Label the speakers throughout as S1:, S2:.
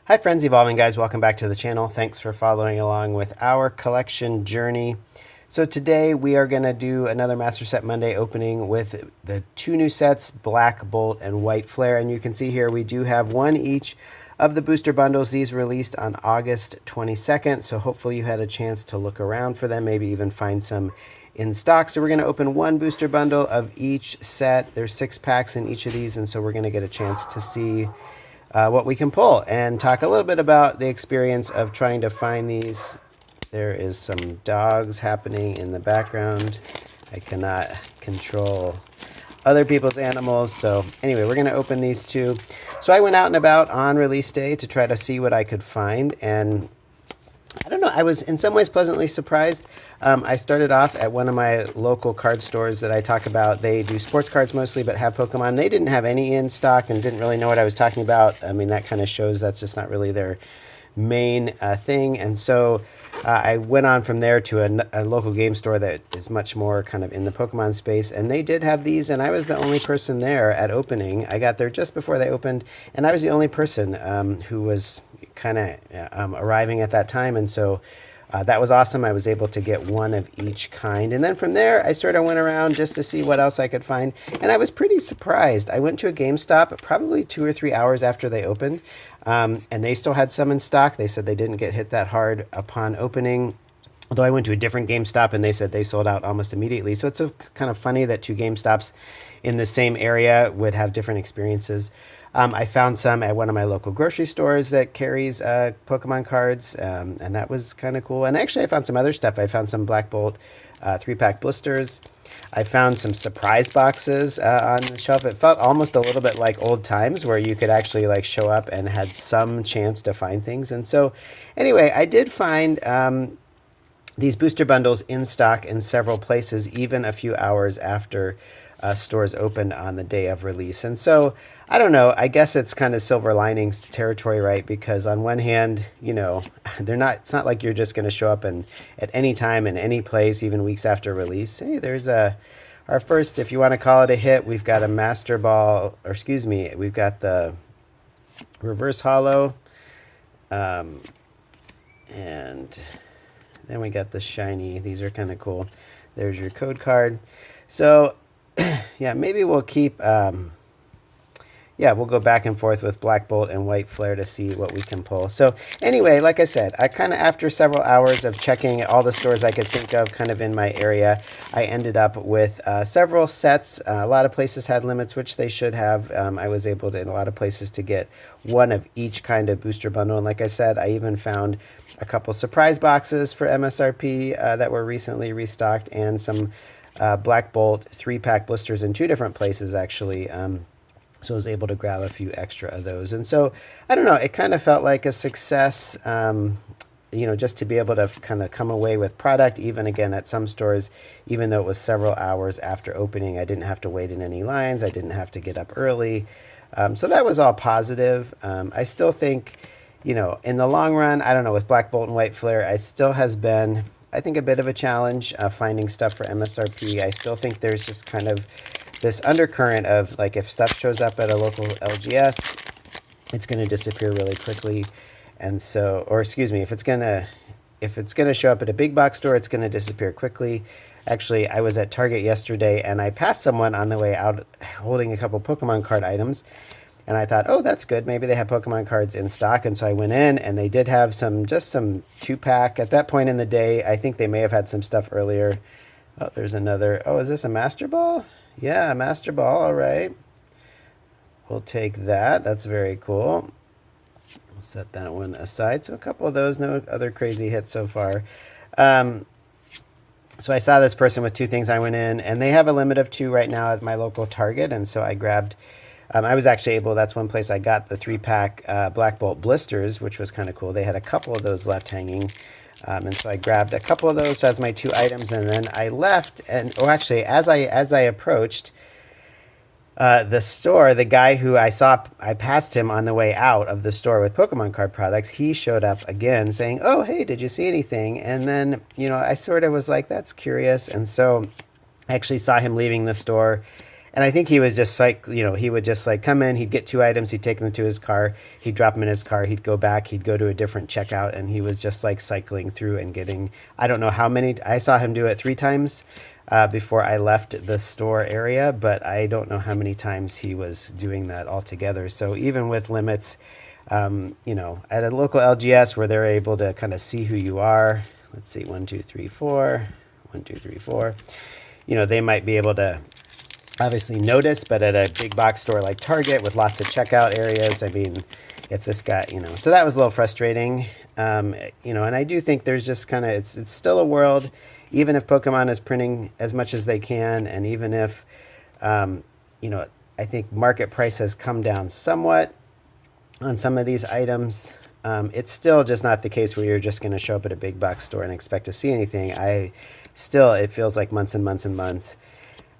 S1: Hi friends, Evolving guys, welcome back to the channel. Thanks for following along with our collection journey. So today we are going to do another Master Set Monday opening with the two new sets, Black Bolt and White Flare. And you can see here we do have one each of the booster bundles. These released on August 22nd, so hopefully you had a chance to look around for them, maybe even find some in stock. So we're going to open one booster bundle of each set. There's 6 packs in each of these, and so we're going to get a chance to see what we can pull and talk a little bit about the experience of trying to find these. There is some dogs happening in the background. I cannot control other people's animals. So anyway, we're going to open these two. So I went out and about on release day to try to see what I could find, and I don't know, I was in some ways pleasantly surprised. I started off at one of my local card stores that I talk about. They do sports cards mostly, but have Pokemon. They didn't have any in stock and didn't really know what I was talking about. I mean, that kind of shows that's just not really their main thing. And so I went on from there to a local game store that is much more kind of in the Pokemon space, and they did have these, and I was the only person there at opening. I got there just before they opened, and I was the only person who was kind of arriving at that time, and so that was awesome. I was able to get one of each kind, and then from there I sort of went around just to see what else I could find, and I was pretty surprised. I went to a GameStop probably 2 or 3 hours after they opened, and they still had some in stock. They said they didn't get hit that hard upon opening, although I went to a different GameStop and they said they sold out almost immediately. So it's kind of funny that two GameStops in the same area would have different experiences. I found some at one of my local grocery stores that carries Pokemon cards, and that was kind of cool. And actually, I found some other stuff. I found some Black Bolt 3-pack blisters. I found some surprise boxes on the shelf. It felt almost a little bit like old times where you could actually like show up and had some chance to find things. And so anyway, I did find these booster bundles in stock in several places, even a few hours after stores opened on the day of release. And so I don't know, I guess it's kind of silver linings territory, right? Because on one hand, you know, it's not like you're just going to show up and at any time in any place, even weeks after release. Hey, there's our first, if you want to call it a hit, we've got a Master Ball, or excuse me, we've got the Reverse Holo, and then we got the shiny. These are kind of cool. There's your code card. So yeah, maybe we'll keep, we'll go back and forth with Black Bolt and White Flare to see what we can pull. So anyway, like I said, I kind of, after several hours of checking all the stores I could think of kind of in my area, I ended up with several sets. A lot of places had limits, which they should have. I was able to, in a lot of places, to get one of each kind of booster bundle. And like I said, I even found a couple surprise boxes for MSRP that were recently restocked, and some Black Bolt 3-pack blisters in 2 different places, actually. So I was able to grab a few extra of those. And so, I don't know, it kind of felt like a success, you know, just to be able to kind of come away with product, even again at some stores, even though it was several hours after opening. I didn't have to wait in any lines. I didn't have to get up early. So that was all positive. I still think, you know, in the long run, I don't know, with Black Bolt and White Flare, it still has been, I think, a bit of a challenge finding stuff for MSRP. I still think there's just kind of this undercurrent of, like, if stuff shows up at a local LGS, it's going to disappear really quickly. And so, or excuse me, if it's going to show up at a big box store, it's going to disappear quickly. Actually, I was at Target yesterday and I passed someone on the way out holding a couple Pokemon card items. And I thought, oh, that's good. Maybe they have Pokemon cards in stock. And so I went in and they did have just some 2-pack. At that point in the day, I think they may have had some stuff earlier. Oh, there's another. Oh, is this a Master Ball? Yeah, Master Ball. All right. We'll take that. That's very cool. We'll set that one aside. So a couple of those, no other crazy hits so far. So I saw this person with 2 things. I went in, and they have a limit of 2 right now at my local Target. And so I grabbed, I was actually able, that's one place I got the 3-pack Black Bolt blisters, which was kind of cool. They had a couple of those left hanging. And so I grabbed a couple of those as my 2 items, and then I left. And actually, as I approached the store, the guy who I passed him on the way out of the store with Pokemon card products, he showed up again saying, "Oh, hey, did you see anything?" And then, you know, I sort of was like, that's curious. And so I actually saw him leaving the store, And I think he was just like, he would just like come in, he'd get 2 items, he'd take them to his car, he'd drop them in his car, he'd go back, he'd go to a different checkout, and he was just like cycling through and getting, I don't know how many, I saw him do it 3 times before I left the store area, but I don't know how many times he was doing that altogether. So even with limits, at a local LGS where they're able to kind of see who you are, let's see, 1, 2, 3, 4, 1, 2, 3, 4, they might be able to obviously notice, but at a big box store like Target with lots of checkout areas, I mean, if this guy, so that was a little frustrating, and I do think there's just kind of, it's still a world, even if Pokemon is printing as much as they can, and even if, I think market price has come down somewhat on some of these items, it's still just not the case where you're just going to show up at a big box store and expect to see anything. It feels like months and months and months.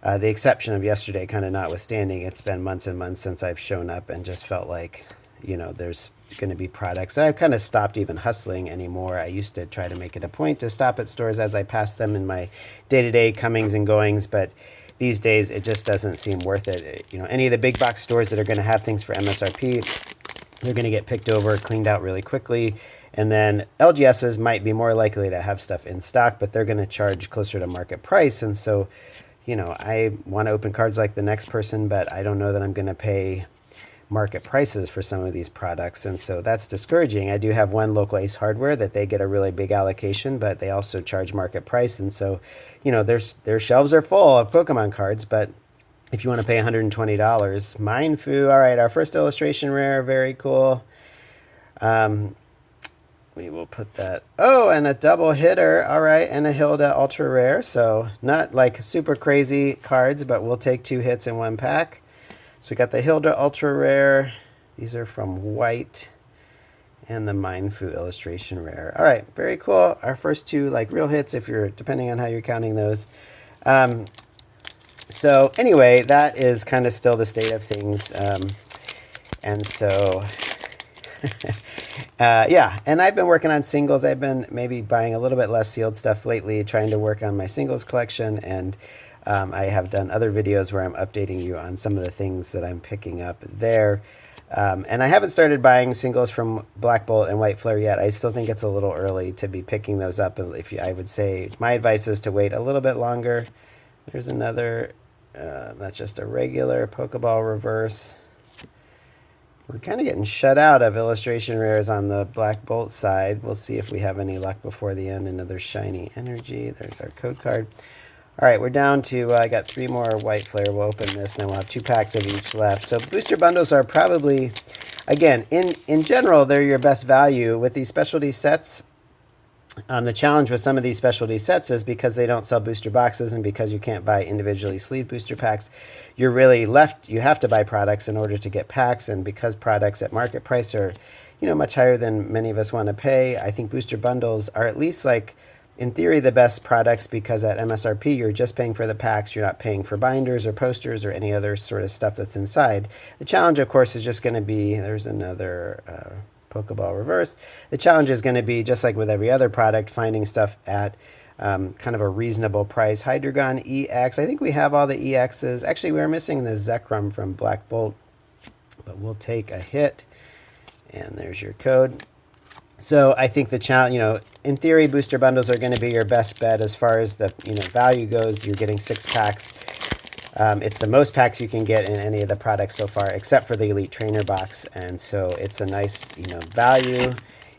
S1: The exception of yesterday kind of notwithstanding, it's been months and months since I've shown up and just felt like, there's going to be products. And I've kind of stopped even hustling anymore. I used to try to make it a point to stop at stores as I pass them in my day-to-day comings and goings, but these days it just doesn't seem worth it. Any of the big box stores that are going to have things for MSRP, they're going to get picked over, cleaned out really quickly. And then LGSs might be more likely to have stuff in stock, but they're going to charge closer to market price. And so, I want to open cards like the next person, but I don't know that I'm going to pay market prices for some of these products. And so that's discouraging. I do have one local Ace Hardware that they get a really big allocation, but they also charge market price. And so, their shelves are full of Pokemon cards, but if you want to pay $120, Mindfu, all right, our first illustration rare, very cool. We will put that. Oh, and a double hitter. All right, and a Hilda ultra rare. So not like super crazy cards, but we'll take 2 hits in 1 pack. So we got the Hilda ultra rare. These are from White, and the Mindfu illustration rare. All right, very cool. Our first 2 like real hits, if you're depending on how you're counting those. So anyway, that is kind of still the state of things, and so. Yeah, and I've been working on singles. I've been maybe buying a little bit less sealed stuff lately, trying to work on my singles collection, and I have done other videos where I'm updating you on some of the things that I'm picking up there. And I haven't started buying singles from Black Bolt and White Flare yet. I still think it's a little early to be picking those up. I would say my advice is to wait a little bit longer. There's another, that's just a regular Pokeball reverse. We're kind of getting shut out of illustration rares on the Black Bolt side. We'll see if we have any luck before the end. Another shiny energy. There's our code card. All right, we're down to, I got 3 more White Flare. We'll open this, and then we'll have 2 packs of each left. So booster bundles are probably, again, in general, they're your best value. With these specialty sets, the challenge with some of these specialty sets is because they don't sell booster boxes and because you can't buy individually sleeved booster packs, you're really left, you have to buy products in order to get packs, and because products at market price are, much higher than many of us want to pay, I think booster bundles are at least like, in theory, the best products because at MSRP, you're just paying for the packs, you're not paying for binders or posters or any other sort of stuff that's inside. The challenge, of course, is just going to be, there's another Pokeball reverse. The challenge is going to be, just like with every other product, finding stuff at kind of a reasonable price. Hydreigon EX. I think we have all the EXs. Actually, we are missing the Zekrom from Black Bolt, but we'll take a hit. And there's your code. So I think the challenge, in theory, booster bundles are going to be your best bet as far as the value goes. You're getting 6 packs. It's the most packs you can get in any of the products so far, except for the Elite Trainer box, and so it's a nice, value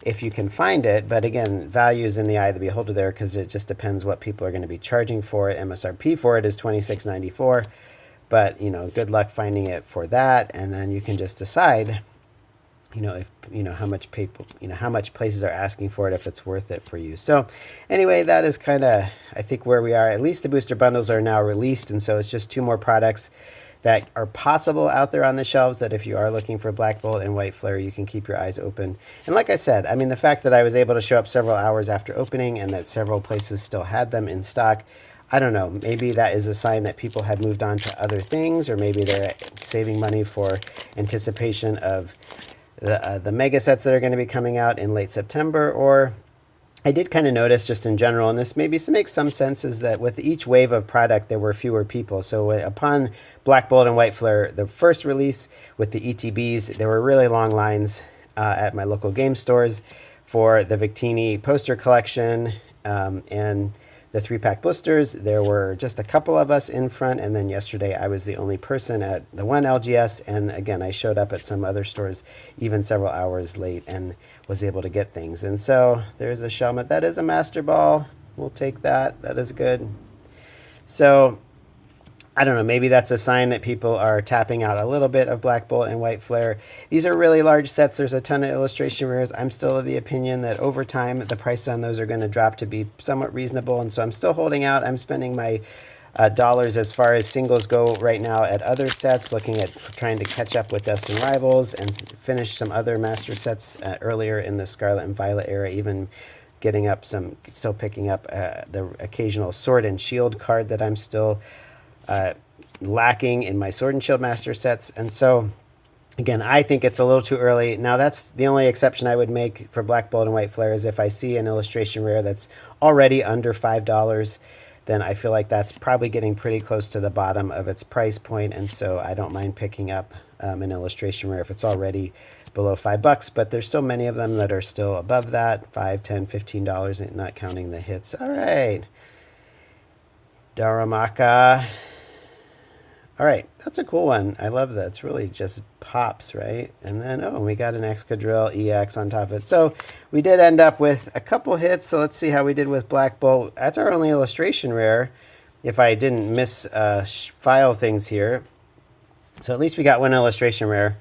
S1: if you can find it. But again, value is in the eye of the beholder there because it just depends what people are going to be charging for it. MSRP for it is $26.94, but good luck finding it for that, and then you can just decide, if how much people, how much places are asking for it, if it's worth it for you. So anyway, that is kind of, I think, where we are. At least the booster bundles are now released, and so it's just 2 more products that are possible out there on the shelves that if you are looking for Black Bolt and White Flare, you can keep your eyes open. And like I said, I mean, the fact that I was able to show up several hours after opening and that several places still had them in stock, I don't know, maybe that is a sign that people had moved on to other things, or maybe they're saving money for anticipation of the mega sets that are going to be coming out in late September, or I did kind of notice just in general, and this maybe makes some sense, is that with each wave of product, there were fewer people. So upon Black Bolt and White Flare, the first release with the ETBs, there were really long lines at my local game stores for the Victini poster collection and the 3-pack blisters. There were just a couple of us in front, and then yesterday I was the only person at the one LGS, and again, I showed up at some other stores even several hours late and was able to get things. And so there's a Shelmet. That is a Master Ball. We'll take that. That is good. So I don't know, maybe that's a sign that people are tapping out a little bit of Black Bolt and White Flare. These are really large sets. There's a ton of illustration rares. I'm still of the opinion that over time, the prices on those are going to drop to be somewhat reasonable. And so I'm still holding out. I'm spending my dollars as far as singles go right now at other sets, looking at trying to catch up with Destin Rivals and finish some other master sets earlier in the Scarlet and Violet era, even getting up some, still picking up the occasional Sword and Shield card that I'm still lacking in my Sword and Shield master sets. And so again, I think it's a little too early. Now that's the only exception I would make for Black Bolt and White Flare is if I see an illustration rare that's already under $5, then I feel like that's probably getting pretty close to the bottom of its price point. And so I don't mind picking up an illustration rare if it's already below $5, but there's so many of them that are still above that, $5, $10, $15, not counting the hits. All right. Daramaka. All right, that's a cool one. I love that. It's really just pops, right? And then, oh, we got an Excadrill EX on top of it. So we did end up with a couple hits. So let's see how we did with Black Bolt. That's our only illustration rare, if I didn't miss file things here. So at least we got one illustration rare.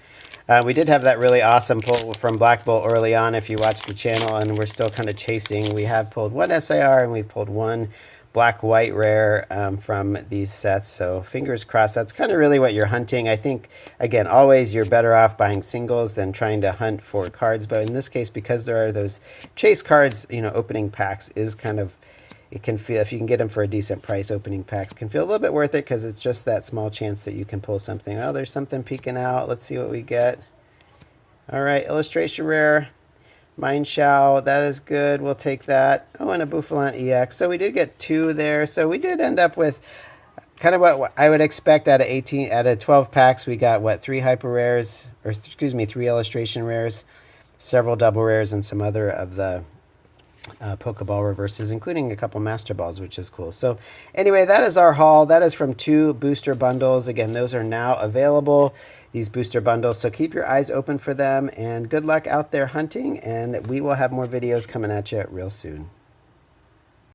S1: We did have that really awesome pull from Black Bolt early on, if you watch the channel, and we're still kind of chasing. We have pulled one SIR, and we've pulled one black-white rare from these sets, so fingers crossed. That's kind of really what you're hunting. I think, again, always you're better off buying singles than trying to hunt for cards, but in this case, because there are those chase cards, you know, opening packs is kind of, it can feel, if you can get them for a decent price, opening packs can feel a little bit worth it because it's just that small chance that you can pull something. Oh, there's something peeking out. Let's see what we get. All right, illustration rare. Mineshao, that is good. We'll take that. Oh, and a Bouffalant EX. So we did get two there. So we did end up with kind of what I would expect out of 12 packs. We got what, 3 hyper rares, or excuse me, 3 illustration rares, several double rares, and some other of the Pokeball reverses, including a couple Master Balls, which is cool. So anyway, that is our haul. That is from 2 booster bundles. Again, those are now available, these booster bundles. So keep your eyes open for them, and good luck out there hunting, and we will have more videos coming at you real soon.